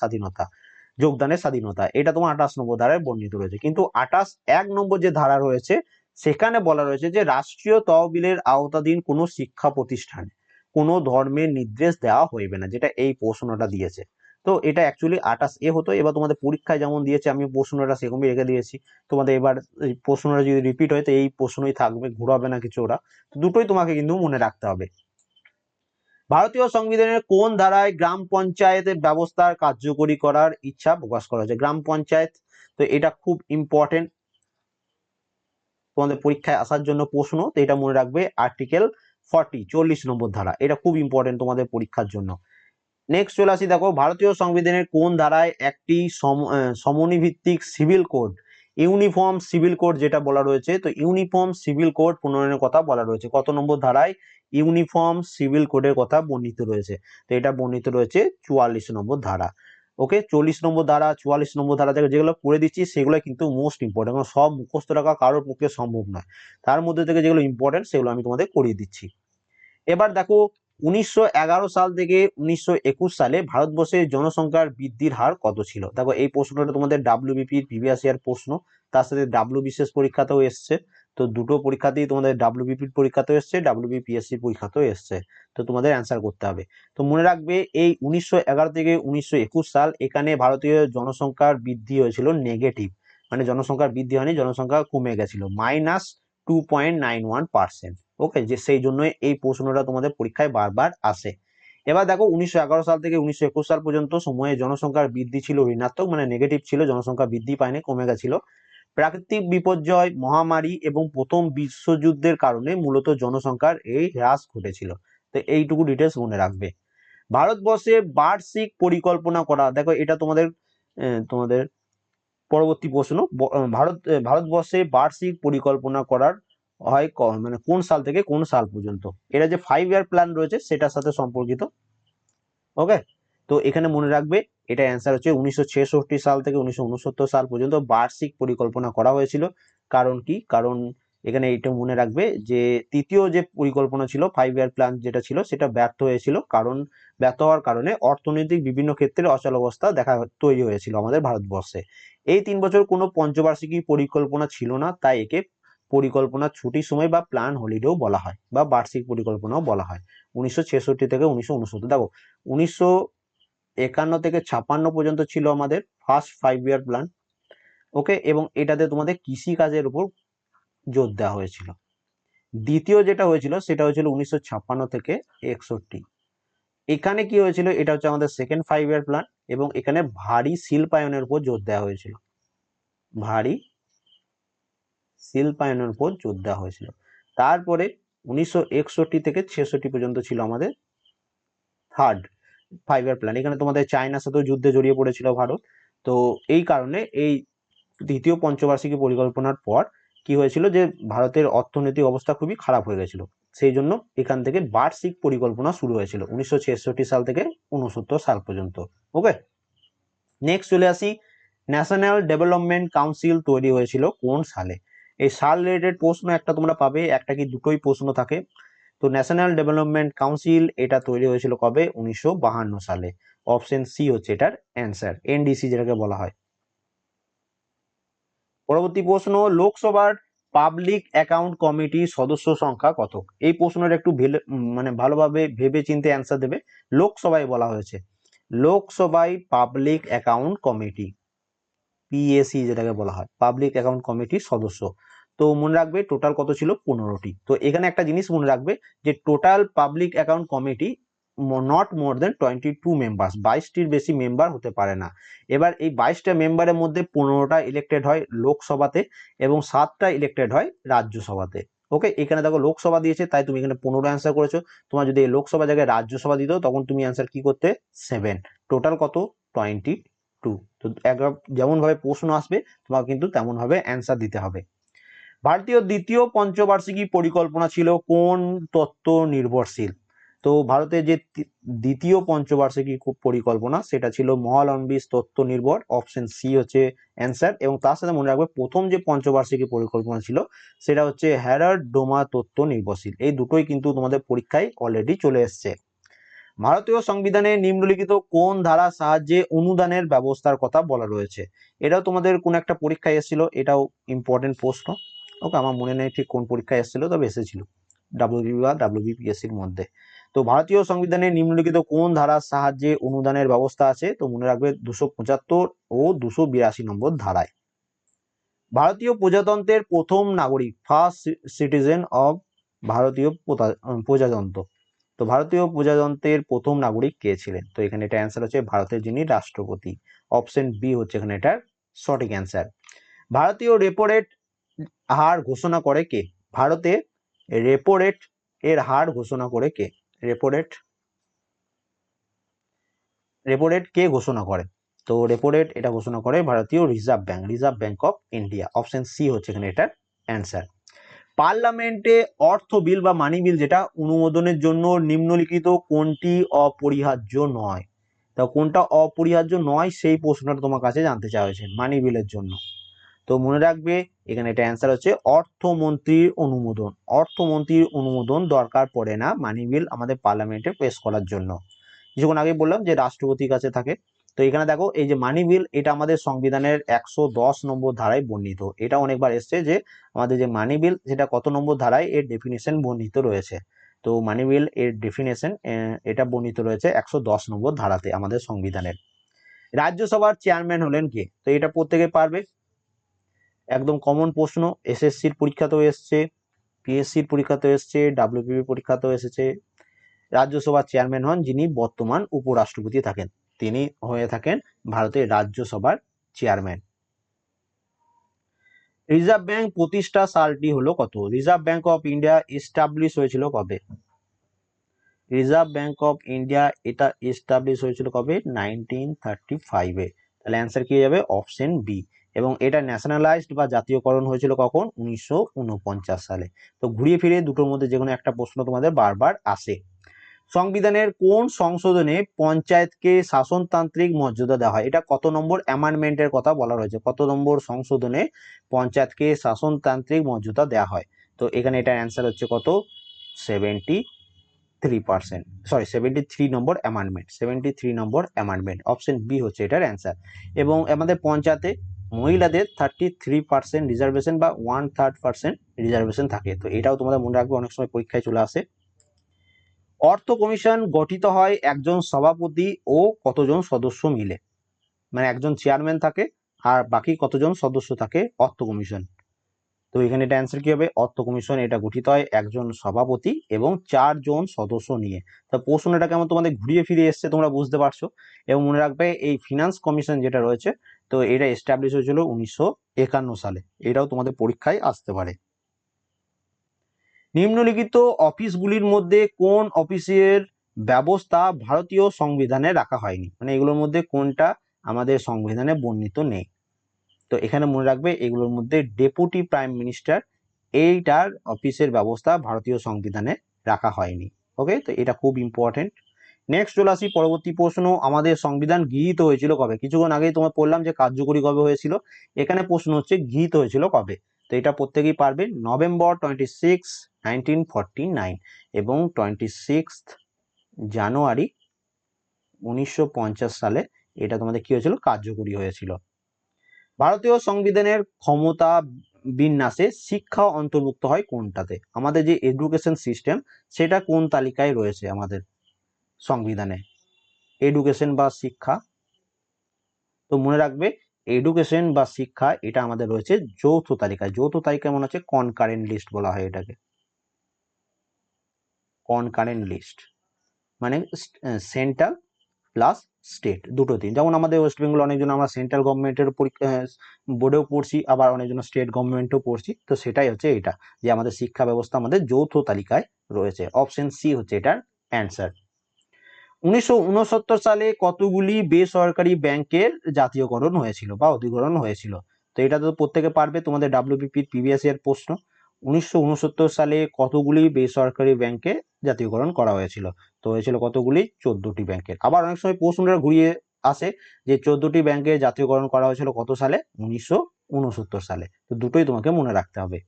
S1: স্বাধীনতা, এটা তোমার 28 নম্বর ধারায় বর্ণিত রয়েছে। কিন্তু 28(1) নম্বর যে ধারা রয়েছে, সেখানে বলা রয়েছে যে রাষ্ট্রীয় তহবিলের আওতাধীন কোনো শিক্ষা প্রতিষ্ঠানে কোনো ধর্মের নির্দেশ দেওয়া হইবে না, যেটা এই প্রশ্নটা দিয়েছে। তো এটা অ্যাকচুয়ালি 28A হতো। এবার তোমাদের পরীক্ষায় যেমন দিয়েছে, আমি প্রশ্নটা সেরকমই রেখে দিয়েছি। তোমাদের এবার এই প্রশ্নটা যদি রিপিট হয়, তো এই প্রশ্নই থাকবে, ঘুরাবে না কিছু ওরা, দুটোই তোমাকে কিন্তু মনে রাখতে হবে। ভারতীয় সংবিধানের কোন ধারায় গ্রাম পঞ্চায়েতের ব্যবস্থার কার্যকরী করার ইচ্ছা প্রকাশ করা হয়েছে? গ্রাম পঞ্চায়েত, তো এটা খুব ইম্পর্টেন্ট তোমাদের পরীক্ষায় আসার জন্য প্রশ্ন, তো এটা মনে রাখবে, আর্টিকেল 40 নম্বর ধারা, এটা খুব ইম্পর্টেন্ট তোমাদের পরীক্ষার জন্য। নেক্সট চলে আসি, দেখো, ভারতীয় সংবিধানের কোন ধারায় একটি সমনী ভিত্তিক civil code, uniform civil code যেটা বলা রয়েছে, তো ইউনিফর্ম সিভিল কোড প্রণয়নের কথা বলা রয়েছে, কত নম্বর ধারায় ইউনিফর্ম সিভিল কোডের কথা বর্ণিত রয়েছে? তো এটা বর্ণিত রয়েছে 44 নম্বর ধারা। ওকে, 40 নম্বর ধারা, 44 নম্বর ধারা থেকে যেগুলো পড়ে দিচ্ছি সেগুলো কিন্তু মোস্ট ইম্পর্টেন্ট, কারণ সব মুখস্থ রাখা কারোর পক্ষে সম্ভব নয়, তার মধ্যে থেকে যেগুলো ইম্পর্টেন্ট সেগুলো আমি তোমাদের করিয়ে দিচ্ছি। এবার দেখো, 1911 সাল থেকে 1921 সালে ভারতবর্ষের জনসংখ্যার বৃদ্ধির হার কত ছিল? দেখো, এই প্রশ্নটা তোমাদের WBP প্রিভিয়াস ইয়ার প্রশ্ন, তার সাথে WBCS পরীক্ষাতেও এসছে, তো দুটো পরীক্ষাতেই তোমাদের WBP পরীক্ষাতেও এসছে, WBPSC পরীক্ষাতেও এসছে, তো তোমাদের অ্যান্সার করতে হবে। তো মনে রাখবে, এই 1911 থেকে 1921 সাল, এখানে ভারতীয় জনসংখ্যার বৃদ্ধি হয়েছিল নেগেটিভ, মানে জনসংখ্যার বৃদ্ধি হয়নি, জনসংখ্যা কমে গেছিল, -2.91%। ওকে, যে সেই জন্য এই প্রশ্নটা তোমাদের পরীক্ষায় বারবার আসে। এবার দেখো, 1911 সাল থেকে 1921 সাল পর্যন্ত সময়ে জনসংখ্যার বৃদ্ধি ছিল ঋণাত্মক, মানে নেগেটিভ ছিল, জনসংখ্যা বৃদ্ধি পায়নি, কমে গেছিল। প্রাকৃতিক বিপর্যয়, মহামারী এবং প্রথম বিশ্বযুদ্ধের কারণে মূলত জনসংখ্যার এই হ্রাস ঘটেছিল। তো এইটুকু ডিটেলস মনে রাখবে। ভারতবর্ষে বার্ষিক পরিকল্পনা করা, দেখো এটা তোমাদের তোমাদের পরবর্তী প্রশ্ন, ভারতবর্ষে বার্ষিক পরিকল্পনা করার হয় মানে কোন সাল থেকে কোন সাল পর্যন্ত? এটা যে 5 ইয়ার প্ল্যান রয়েছে সেটার সাথে সম্পর্কিত। ওকে, তো এখানে মনে রাখবে, এটা অ্যান্সার হচ্ছে 1966 সাল থেকে 1969 সাল পর্যন্ত বার্ষিক পরিকল্পনা করা হয়েছিল। কারণ কি? কারণ এখানে এটা মনে রাখবে যে তৃতীয় যে পরিকল্পনা ছিল, 5 ইয়ার প্ল্যান যেটা ছিল, সেটা ব্যর্থ হয়েছিল, কারণ ব্যর্থ হওয়ার কারণে অর্থনৈতিক বিভিন্ন ক্ষেত্রে অচলাবস্থা তৈরি হয়েছিল আমাদের ভারতবর্ষে। এই 3 বছর কোনো পঞ্চবার্ষিকী পরিকল্পনা ছিল না, তাই একে পরিকল্পনা ছুটির সময় বা প্ল্যান হলিডেও বলা হয় বা বার্ষিক পরিকল্পনাও বলা হয়। 1966 থেকে 1969, দেখো 1951 থেকে 56 পর্যন্ত ছিল আমাদের ফার্স্ট 5 ইয়ার প্ল্যান। ওকে, এবং এটাতে তোমাদের কৃষি কাজের উপর জোর দেওয়া হয়েছিল। দ্বিতীয় যেটা হয়েছিল সেটা হয়েছিল 1956 থেকে 61। এখানে কি হয়েছিল, এটা হচ্ছে আমাদের সেকেন্ড 5 ইয়ার প্ল্যান, এবং এখানে ভারী শিল্পায়নের উপর জোর দেওয়া হয়েছিল, ভারী শিল্পায়নের উপর জোর দেওয়া হয়েছিল। তারপরে 1961 থেকে 66 পর্যন্ত ছিল আমাদের থার্ড 5 ইয়ার প্ল্যান। এখানে তোমাদের চায়নার সাথেও যুদ্ধে জড়িয়ে পড়েছিল ভারত। তো এই কারণে এই দ্বিতীয় পঞ্চবার্ষিকী পরিকল্পনার পর কি হয়েছিল যে ভারতের অর্থনৈতিক অবস্থা খুবই খারাপ হয়ে গেছিল, সেই জন্য এখান থেকে বার্ষিক পরিকল্পনা শুরু হয়েছিল 1966 সাল থেকে 69 সাল পর্যন্ত। ওকে, নেক্সট চলে আসি, ন্যাশনাল ডেভেলপমেন্ট কাউন্সিল তৈরি হয়েছিল কোন সালে? এই সাল রিলেটেড প্রশ্ন একটা তোমরা পাবে, একটা কি দুটোই প্রশ্ন থাকে। তো ন্যাশনাল ডেভেলপমেন্ট কাউন্সিল এটা তৈরি হয়েছিল কবে? 1952 সালে। অপশন সি হচ্ছে এটার অ্যান্সার, এনডিসি যেটাকে বলা হয়। পরবর্তী প্রশ্ন, লোকসভার পাবলিক অ্যাকাউন্ট কমিটির সদস্য সংখ্যা কত? এই প্রশ্নের একটু মানে ভালোভাবে ভেবে চিন্তে অ্যান্সার দেবে। লোকসভায় বলা হয়েছে, লোকসভায় পাবলিক অ্যাকাউন্ট কমিটি, পিএসি যেটাকে বলা হয়, পাবলিক অ্যাকাউন্ট কমিটির সদস্য। তো মনে রাখবে টোটাল কত ছিল? 15টি। তো এখানে একটা জিনিস মনে রাখবে যে total public account committee not more than 22 members, 22টির বেশি মেম্বার হতে পারে না। এবার এই 22টা মেম্বারের মধ্যে 15টা ইলেক্টেড হয় লোকসভাতে এবং 7টা ইলেক্টেড হয় রাজ্যসভাতে। ওকে, এখানে দেখো লোকসভা দিয়েছে তাই তুমি এখানে 15 অ্যান্সার করেছো। তোমার যদি এই লোকসভা জায়গায় রাজ্যসভা দিত তখন তুমি অ্যান্সার কি করতে? 7। টোটাল কত? 22। তো যেমন ভাবে প্রশ্ন আসবে তোমাকে কিন্তু তেমন ভাবে অ্যান্সার দিতে হবে। ভারতীয় দ্বিতীয় পঞ্চবার্ষিকী পরিকল্পনা ছিল কোন তত্ত্ব নির্ভরশীল? তো ভারতের যে দ্বিতীয় পঞ্চবার্ষিকী পরিকল্পনা সেটা ছিল মহালম্বিস তত্ত্ব নির্ভর, অপশন সি হচ্ছে অ্যান্সার। এবং তার সাথে মনে রাখবে প্রথম যে পঞ্চবার্ষিকী পরিকল্পনা ছিল সেটা হচ্ছে হ্যারার্ড ডোমা তত্ত্ব নির্ভরশীল। এই দুটোই কিন্তু তোমাদের পরীক্ষায় অলরেডি চলে এসছে। ভারতীয় সংবিধানে নিম্নলিখিত কোন ধারার সাহায্যে অনুদানের ব্যবস্থার কথা বলা রয়েছে? এটাও তোমাদের কোন একটা পরীক্ষায় এসেছিল, এটাও ইম্পর্টেন্ট প্রশ্ন। ওকে, আমার মনে নেই ঠিক কোন পরীক্ষায় এসেছিল, তবে এসেছিল ডাব্লিউবি বা ডাব্লিউবিপিএসসির মধ্যে। তো ভারতীয় সংবিধানে নিম্নলিখিত কোন ধারার সাহায্যে অনুদানের ব্যবস্থা আছে? তো মনে রাখবে 275 ও 282 নম্বর ধারায়। ভারতীয় প্রজাতন্ত্রের প্রথম নাগরিক, ফার্স্ট সিটিজেন অফ ভারতীয় প্রজাতন্ত্র। তো ভারতীয় প্রজাতন্ত্রের প্রথম নাগরিক কে ছিলেন? তো এখানে এটা অ্যান্সার হচ্ছে ভারতের যিনি রাষ্ট্রপতি, অপশন বি হচ্ছে এখানে এটার সঠিক অ্যান্সার। ভারতীয় রেপো রেট হার ঘোষণা করে কে? ভারতে রেপো রেট এর হার ঘোষণা করে কে? রেপো রেট কে ঘোষণা করে? তো রেপো রেট এটা ঘোষণা করে ভারতীয় reserve bank, reserve bank of India. Option C হচ্ছে এখানে এটার অ্যান্সার। পার্লামেন্টে অর্থ বিল বা মানি বিল যেটা অনুমোদনের জন্য নিম্নলিখিত কোনটি অপরিহার্য নয়? তা কোনটা অপরিহার্য নয় সেই প্রশ্নটা তোমার কাছে জানতে চাওয়া হয়েছে মানি বিলের জন্য। তো মনে রাখবে এখানে এটা অ্যান্সার হচ্ছে অর্থমন্ত্রীর অনুমোদন। অর্থমন্ত্রীর অনুমোদন দরকার পড়ে না মানি বিল আমাদের পার্লামেন্টে পেশ করার জন্য। কিছুক্ষণ আগে বললাম যে রাষ্ট্রপতির কাছে থাকে। তো এখানে দেখো এই যে মানি বিল এটা আমাদের সংবিধানের 110 নম্বর ধারায় বর্ণিত। এটা অনেকবার এসছে যে আমাদের যে মানি বিল সেটা কত নম্বর ধারায় এর ডেফিনেশন বর্ণিত রয়েছে। তো মানি বিল এর ডেফিনেশন এটা বর্ণিত রয়েছে 110 নম্বর ধারাতে আমাদের সংবিধানের। রাজ্যসভার চেয়ারম্যান হলেন কে? তো এটা প্রত্যেকে পারবে, একদম কমন প্রশ্ন, এসএসসির পরীক্ষাতেও এসছে, পিএসসির পরীক্ষাতেও এসছে, ডাব্লিউবিপি পরীক্ষাতেও এসেছে। রাজ্যসভার চেয়ারম্যান হন যিনি বর্তমান উপরাষ্ট্রপতি থাকেন, তিনি হয়ে থাকেন ভারতের রাজ্যসভার চেয়ারম্যান। রিজার্ভ ব্যাংক প্রতিষ্ঠা সালটি হলো কত? Reserve bank of India establish হয়েছিল কবে? রিজার্ভ ব্যাংক অফ ইন্ডিয়া এটা এস্টাবলিশ হয়েছিল কবে? 1935-এ। তাহলে অ্যান্সার কি যাবে? Option B. এবং এটা ন্যাশনালাইজড বা জাতীয়করণ হয়েছিল কখন? 1949 সালে। তো ঘুরিয়ে ফিরে দুটোর মধ্যে যে কোনো একটা প্রশ্ন তোমাদের বারবার আসে। সংবিধানের কোন সংশোধনে পঞ্চায়েতকে শাসনতান্ত্রিক মর্যাদা দেওয়া হয়? এটা কত নম্বর অ্যামেন্ডমেন্টের কথা বলা রয়েছে? কত নম্বর সংশোধনে পঞ্চায়েতকে শাসনতান্ত্রিক মর্যাদা দেওয়া হয়? তো এখানে এটার অ্যান্সার হচ্ছে কত? 73%, সরি 73 নম্বর অ্যামেন্ডমেন্ট, 73 নম্বর অ্যামেন্ডমেন্ট। অপশন বি হচ্ছে এটার অ্যান্সার। এবং আমাদের পঞ্চায়েতে মহিলাদের 33% রিজার্ভেশন বা 1/3% রিজার্ভেশন থাকে। তো এটাও তোমাদের মনে রাখবে, অনেক সময় পরীক্ষায় চলে আসে। অর্থ কমিশন গঠিত হয় একজন সভাপতি ও কতজন সদস্য মিলে, মানে একজন চেয়ারম্যান থাকে আর বাকি কতজন সদস্য থাকে অর্থ কমিশন। তো এখানে এটা অ্যান্সার কি হবে, অর্থ কমিশন এটা গঠিত হয় একজন সভাপতি এবং 4 জন সদস্য নিয়ে। তো প্রশ্নটা কেমন তোমাদের ঘুরিয়ে ফিরে এসছে তোমরা বুঝতে পারছো। এবং মনে রাখবে এই ফিনান্স কমিশন যেটা রয়েছে, তো এটা এস্টাবলিশ হয়েছিল 1951 সালে। এটাও তোমাদের পরীক্ষায় আসতে পারে। নিম্নলিখিত অফিসগুলির মধ্যে কোন অফিসের ব্যবস্থা ভারতীয় সংবিধানে রাখা হয়নি, মানে এগুলোর মধ্যে কোনটা আমাদের সংবিধানে বর্ণিত নেই। তো এখানে মনে রাখবে এগুলোর মধ্যে ডেপুটি প্রাইম মিনিস্টার, এইটার অফিসের ব্যবস্থা ভারতীয় সংবিধানে রাখা হয়নি। ওকে, তো এটা খুব ইম্পর্টেন্ট। নেক্সট চলে আসি পরবর্তী প্রশ্ন, আমাদের সংবিধান গৃহীত হয়েছিল কবে? কিছুক্ষণ আগেই তোমার বললাম যে কার্যকরী কবে হয়েছিল, এখানে প্রশ্ন হচ্ছে গৃহীত হয়েছিল কবে। তো এটা প্রত্যেকেই পারবে, নভেম্বর 26, 1949 এবং 26 জানুয়ারি 1950 সালে এটা তোমাদের কি হয়েছিল, কার্যকরী হয়েছিল। ভারতীয় সংবিধানের ক্ষমতা বিন্যাসে শিক্ষা অন্তর্ভুক্ত হয় কোনটাতে? আমাদের যে এডুকেশন সিস্টেম সেটা কোন তালিকায় রয়েছে আমাদের সংবিধানে? এডুকেশন বা শিক্ষা, তো মনে রাখবে এডুকেশন বা শিক্ষা এটা আমাদের রয়েছে যৌথ তালিকায়। যৌথ তালিকায় মনে হচ্ছে কনকারেন্ট লিস্ট বলা হয় এটাকে, কনকারেন্ট লিস্ট মানে সেন্ট্রাল প্লাস স্টেট দুটো দিন। যেমন আমাদের ওয়েস্ট বেঙ্গল অনেকজন আমরা সেন্ট্রাল গভর্নমেন্টের পরীক্ষা বোর্ডেও পড়ছি, আবার অনেকজন স্টেট গভর্নমেন্টও পড়ছি। তো সেটাই হচ্ছে এটা, যে আমাদের শিক্ষা ব্যবস্থা আমাদের যৌথ তালিকায় রয়েছে। অপশন সি হচ্ছে এটার অ্যান্সার। 1969 সালে কতগুলি বেসরকারি ব্যাংকের জাতীয়করণ হয়েছিল বা অধিগ্রহণ হয়েছিল? তো এটা তো প্রত্যেকে পারবে, তোমাদের ডাব্লিউবিপির প্রিভিয়াস ইয়ার প্রশ্ন। 1969 সালে কতগুলি বেসরকারি ব্যাংকে জাতীয়করণ করা হয়েছিল? তো হয়েছিল কতগুলি, 14টি ব্যাংকের। আবার অনেক সময় প্রশ্নটা ঘুরিয়ে আসে যে 14টি ব্যাংকে জাতীয়করণ করা হয়েছিল কত সালে, 1969 সালে। তো দুটোই তোমাকে মনে রাখতে হবে।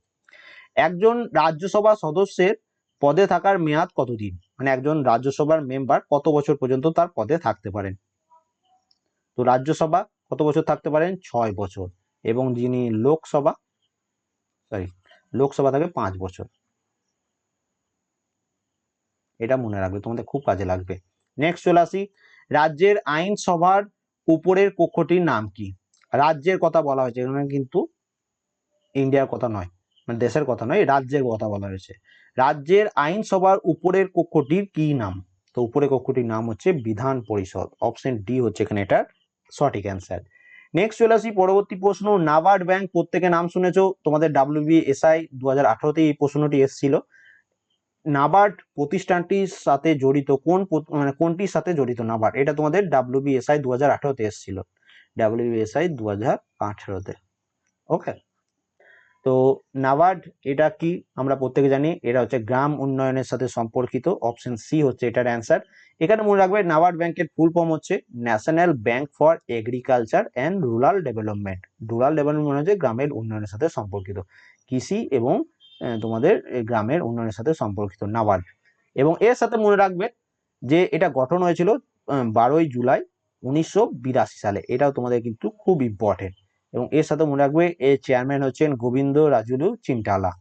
S1: একজন রাজ্যসভা সদস্যের পদে থাকার মেয়াদ কতদিন, মানে একজন রাজ্যসভার মেম্বার কত বছর পর্যন্ত তার পদে থাকতে পারেন? তো রাজ্যসভা কত বছর থাকতে পারেন, 6 বছর। এবং যিনি লোকসভা থাকে 5 বছর। এটা মনে রাখবে, তোমাদের খুব কাজে লাগবে। নেক্সট চলে আসি, রাজ্যের আইনসভার উপরের কক্ষটির নাম কি? রাজ্যের কথা বলা হয়েছে এখানে, কিন্তু ইন্ডিয়ার কথা নয়, মানে দেশের কথা নয়, রাজ্যের কথা বলা হয়েছে। রাজ্যের আইনসভার উপরের কক্ষটির কি নাম? তো উপরের কক্ষটির নাম হচ্ছে বিধান পরিষদ। অপশন ডি হচ্ছে এখানে এটার সঠিক অ্যান্সার। নেক্সট চলে আসি পরবর্তী প্রশ্ন, নাবার্ড ব্যাংক প্রত্যেকে নাম শুনেছো, তোমাদের WBSI 2018তে এই প্রশ্নটি এসেছিল। নাবার্ড প্রতিষ্ঠানটির সাথে জড়িত মানে কোনটির সাথে জড়িত নাবার্ড? এটা তোমাদের WBSI 2018তে এসেছিল, WBSI 2018তে। ওকে, তো নাবার্ড এটা কি আমরা প্রত্যেকে জানি, এটা হচ্ছে গ্রাম উন্নয়নের সাথে সম্পর্কিত। অপশন সি হচ্ছে এটার অ্যান্সার। এখানে মনে রাখবে নাবার্ড ব্যাংকের ফুল ফর্ম হচ্ছে national bank for agriculture and rural development. Rural development মানে হচ্ছে গ্রামের উন্নয়নের সাথে সম্পর্কিত, কৃষি এবং তোমাদের গ্রামের উন্নয়নের সাথে সম্পর্কিত নাবার্ড। এবং এর সাথে মনে রাখবে যে এটা গঠন হয়েছিল 12ই জুলাই 1982 সালে। এটাও তোমাদের কিন্তু খুব ইম্পর্টেন্ট। এবং এর সাথে মনে রাখবে এর চেয়ারম্যান হচ্ছেন গোবিন্দ রাজুলু চিন্টালা।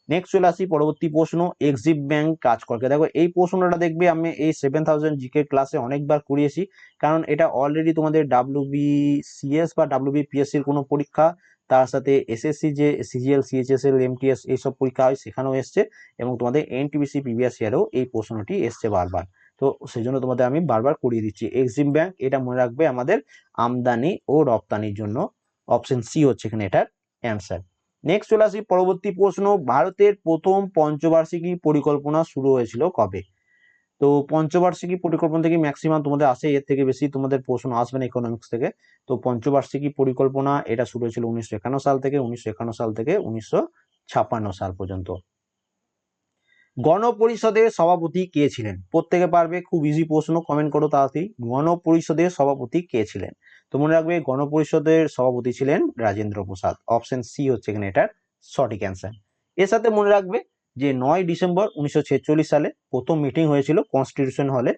S1: নেক্সট চলে আসি পরবর্তী প্রশ্ন, এক্সিম ব্যাংক কাজ করে। দেখো এই প্রশ্নটা দেখবে আমি এই 7000 জিকে ক্লাসে অনেকবার করিয়েছি, কারণ এটা অলরেডি তোমাদের WBCS বা WBPSC এর কোনো পরীক্ষা, তার সাথে SSC যে CGL CHSL MTS এইসব পরীক্ষা হয় সেখানেও এসছে, এবং তোমাদের NTPC প্রিভিয়াস ইয়ারেও এই প্রশ্নটি এসছে বারবার। তো সেই জন্য তোমাদের আমি বারবার করিয়ে দিচ্ছি। এক্সিম ব্যাংক এটা মনে রাখবে আমাদের আমদানি ও রপ্তানির জন্য। অপশন সি হচ্ছে এখানে এটার অ্যান্সার। নেক্সট চলে আসি পরবর্তী প্রশ্ন, ভারতের প্রথম পঞ্চবার্ষিকী পরিকল্পনা শুরু হয়েছিল কবে? তো পঞ্চবার্ষিকী পরিকল্পনা থেকে ম্যাক্সিমাম তোমাদের আসে, এর থেকে বেশি তোমাদের প্রশ্ন আসবে না ইকোনমিক্স থেকে। তো পঞ্চবার্ষিকী পরিকল্পনা এটা শুরু হয়েছিল 1951 সাল থেকে, 1956 সাল পর্যন্ত। গণপরিষদের সভাপতি কে ছিলেন? প্রত্যেকে পারবে, খুব ইজি প্রশ্ন, কমেন্ট করো তাড়াতাড়ি। গণপরিষদের সভাপতি কে ছিলেন? তো মনে রাখবে গণপরিষদের সভাপতি ছিলেন রাজেন্দ্র প্রসাদ। অপশন সি হচ্ছে এখানে এটার সঠিক অ্যান্সার। এর সাথে মনে রাখবে যে 9 ডিসেম্বর 1946 সালে প্রথম মিটিং হয়েছিল কনস্টিটিউশন হলে।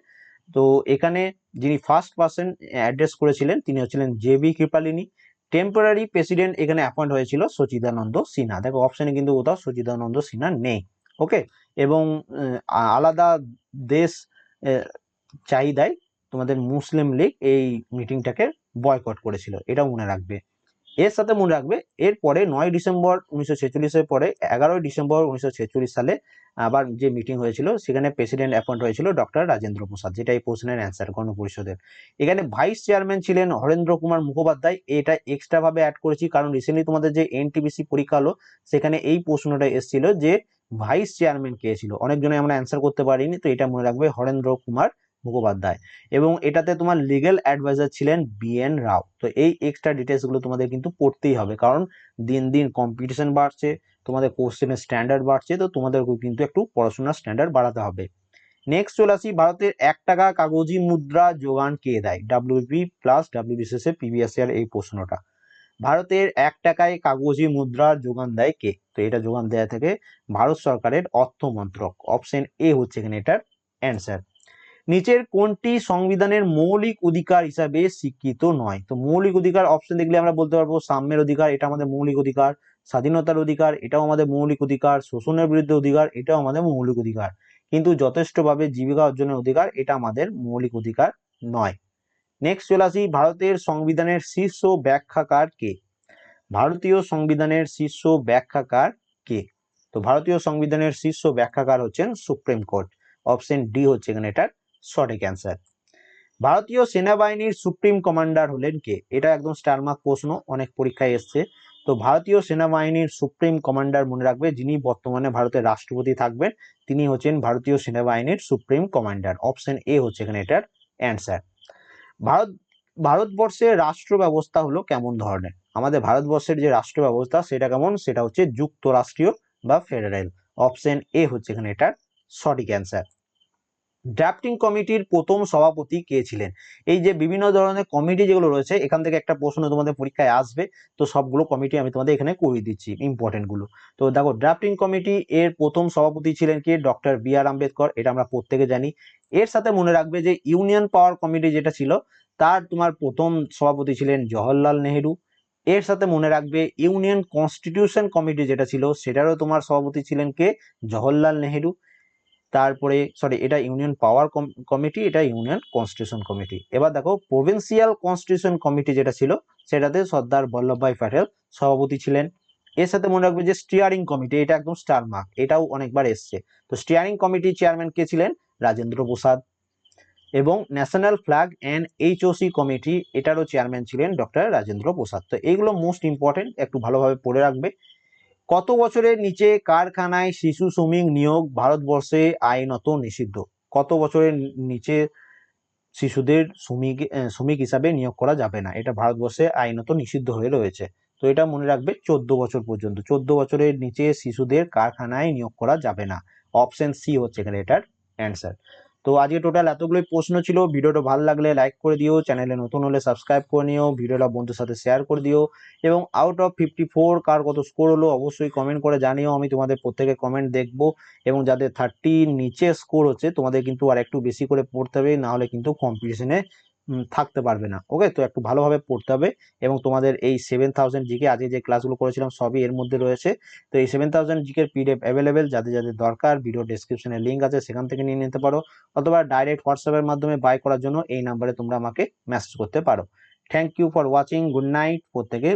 S1: তো এখানে যিনি ফার্স্ট পার্সন অ্যাড্রেস করেছিলেন তিনি হচ্ছিলেন JB কৃপালিনী। টেম্পোরারি প্রেসিডেন্ট এখানে অ্যাপয়েন্ট হয়েছিল সচিদানন্দ সিনহা। দেখো অপশনে কিন্তু কোথাও সচিদানন্দ সিনহা নেই। ওকে, এবং আলাদা দেশ চাহিদায় তোমাদের মুসলিম লীগ এই মিটিংটাকে বয়কট করেছিল, এটাও মনে রাখবে। এর সাথে মনে রাখবে এরপরে 9 ডিসেম্বর 1946-এর পরে 11 ডিসেম্বর 1946 সালে আবার যে মিটিং হয়েছিল সেখানে প্রেসিডেন্ট অ্যাপয়েন্ট হয়েছিল ডক্টর রাজেন্দ্র প্রসাদ, যেটা এই প্রশ্নের অ্যান্সার গণপরিষদের। এখানে ভাইস চেয়ারম্যান ছিলেন হরেন্দ্র কুমার মুখোপাধ্যায়। এটা এক্সট্রা ভাবে অ্যাড করেছি কারণ রিসেন্টলি তোমাদের যে এনটিপিসি পরীক্ষা হলো সেখানে এই প্রশ্নটা এসেছিল যে ভাইস চেয়ারম্যান কে ছিল, অনেকজনে আমরা অ্যান্সার করতে পারিনি, তো এটা মনে রাখবে হরেন্দ্র কুমার মুখোপাধ্যায়। এবং এটাতে তোমার লিগ্যাল অ্যাডভাইজার ছিলেন বিএন রাও। তো এই এক্সট্রা ডিটেলস গুলো তোমাদের কিন্তু পড়তেই হবে কারণ দিন দিন কম্পিটিশন বাড়ছে, তোমাদের কোশ্চেনের স্ট্যান্ডার্ড বাড়ছে, তো তোমাদেরকে কিন্তু একটু পড়াশোনার স্ট্যান্ডার্ড বাড়াতে হবে। নেক্সট চলে আসি, ভারতের 1 টাকা কাগজি মুদ্রা যোগান কে দেয়? ডাব্লিউপি প্লাস ডাব্লিউবিসিএস এ প্রিভিয়াস ইয়ার এই প্রশ্নটা। ভারতের 1 টাকায় কাগজি মুদ্রার যোগান দেয় কে? তো এটা যোগান দেয়া থেকে ভারত সরকারের অর্থ মন্ত্রক। অপশন এ হচ্ছে এখানে এটার অ্যান্সার। নিচের কোনটি সংবিধানের মৌলিক অধিকার হিসাবে স্বীকৃত নয়? তো মৌলিক অধিকার অপশন দেখলে আমরা বলতে পারবো সাম্যের অধিকার, এটা আমাদের মৌলিক অধিকার। স্বাধীনতার অধিকার, এটাও আমাদের মৌলিক অধিকার। শোষণের বিরুদ্ধে অধিকার, এটাও আমাদের মৌলিক অধিকার। কিন্তু যথেষ্টভাবে জীবিকা অর্জনের অধিকার, এটা আমাদের মৌলিক অধিকার নয়। নেক্সট চলে আসি, ভারতের সংবিধানের শীর্ষ ব্যাখ্যাকার কে? ভারতীয় সংবিধানের শীর্ষ ব্যাখ্যাকার কে? তো ভারতীয় সংবিধানের শীর্ষ ব্যাখ্যাকার হচ্ছেন সুপ্রিম কোর্ট। অপশন ডি হচ্ছে এখানে এটার সঠিক অ্যান্সার। ভারতীয় সেনাবাহিনীর সুপ্রিম কমান্ডার হলেন কে? এটা একদম স্টার মার্ক প্রশ্ন, অনেক পরীক্ষায় এসছে। তো ভারতীয় সেনাবাহিনীর সুপ্রিম কমান্ডার মনে রাখবে যিনি বর্তমানে ভারতের রাষ্ট্রপতি থাকবেন, তিনি হচ্ছেন ভারতীয় সেনাবাহিনীর সুপ্রিম কমান্ডার। অপশন এ হচ্ছে এখানে এটার অ্যান্সার। ভারতবর্ষের রাষ্ট্র ব্যবস্থা হলো কেমন ধরনের? আমাদের ভারতবর্ষের যে রাষ্ট্র ব্যবস্থা সেটা কেমন? সেটা হচ্ছে যুক্তরাষ্ট্রীয় বা ফেডারেল। অপশন এ হচ্ছে এখানে এটার সঠিক অ্যান্সার। ড্রাফটিং কমিটির প্রথম সভাপতি কে ছিলেন? এই যে বিভিন্ন ধরনের কমিটি যেগুলো রয়েছে এখান থেকে একটা প্রশ্ন তোমাদের পরীক্ষায় আসবে, তো সবগুলো কমিটি আমি তোমাদের এখানে করে দিচ্ছি ইম্পর্টেন্ট গুলো। তো দেখো ড্রাফটিং কমিটি এর প্রথম সভাপতি ছিলেন কে? ডক্টর বি আর আম্বেদকর, এটা আমরা প্রত্যেকে জানি। এর সাথে মনে রাখবে যে ইউনিয়ন পাওয়ার কমিটি যেটা ছিল তার তোমার প্রথম সভাপতি ছিলেন জওহরলাল নেহেরু। এর সাথে মনে রাখবে ইউনিয়ন কনস্টিটিউশন কমিটি যেটা ছিল সেটারও তোমার সভাপতি ছিলেন কে? জওহরলাল নেহেরু। তারপরে এটা ইউনিয়ন পাওয়ার কমিটি, এটা ইউনিয়ন কনস্টিটিউশন কমিটি। এবার দেখো প্রভিন্সিয়াল কনস্টিটিউশন কমিটি যেটা ছিল সেটাতে সর্দার বল্লভভাই প্যাটেল সভাপতি ছিলেন। এর সাথে মনে রাখবে যে স্টিয়ারিং কমিটি, এটা একদম স্টার মার্ক, এটাও অনেকবার এসছে। তো স্টিয়ারিং কমিটি চেয়ারম্যান কে ছিলেন? রাজেন্দ্র প্রসাদ। এবং ন্যাশনাল ফ্ল্যাগ অ্যান্ড এইচওসি কমিটি, এটারও চেয়ারম্যান ছিলেন ডক্টর রাজেন্দ্র প্রসাদ। তো এইগুলো মোস্ট ইম্পর্টেন্ট, একটু ভালোভাবে পড়ে রাখবে। কত বছরের নিচে কারখানায় শিশু শ্রমিক নিয়োগ ভারতবর্ষে আইনত নিষিদ্ধ? কত বছরের নিচে শিশুদের শ্রমিক হিসাবে নিয়োগ করা যাবে না, এটা ভারতবর্ষে আইনত নিষিদ্ধ হয়ে রয়েছে। তো এটা মনে রাখবে 14 বছর পর্যন্ত, 14 বছরের নিচে শিশুদের কারখানায় নিয়োগ করা যাবে না। অপশন সি হচ্ছে এখানে এটার অ্যান্সার। তো আজকে টোটাল এতগুলোই প্রশ্ন ছিল। ভিডিওটা ভালো লাগলে লাইক করে দিও, চ্যানেলে নতুন হলে সাবস্ক্রাইব করে নিও, ভিডিওটা বন্ধুর সাথে শেয়ার করে দিও। এবং আউট অফ 54 কার কত স্কোর হলো অবশ্যই কমেন্ট করে জানিও, আমি তোমাদের প্রত্যেকের কমেন্ট দেখবো। এবং যাদের 30 নিচে স্কোর হচ্ছে তোমাদের কিন্তু আর একটু বেশি করে পড়তে হবে, না হলে কিন্তু কম্পিটিশনে থাকতে পারবে না। ওকে, তো একটু ভালোভাবে পড়তে হবে। এবং তোমাদের এই 7000 জিকে আজকে যে ক্লাসগুলো করেছিলাম সবই এর মধ্যে রয়েছে। তো এই 7000 জিকের পিডিএফ অ্যাভেলেবেল, যাদের যাদের দরকার ভিডিও ডেসক্রিপশনে লিঙ্ক আছে, সেখান থেকে নিয়ে নিতে পারো। অথবা ডাইরেক্ট হোয়াটসঅ্যাপের মাধ্যমে বাই করার জন্য এই নাম্বারে তোমরা আমাকে মেসেজ করতে পারো। Thank you for watching, good night প্রত্যেকে।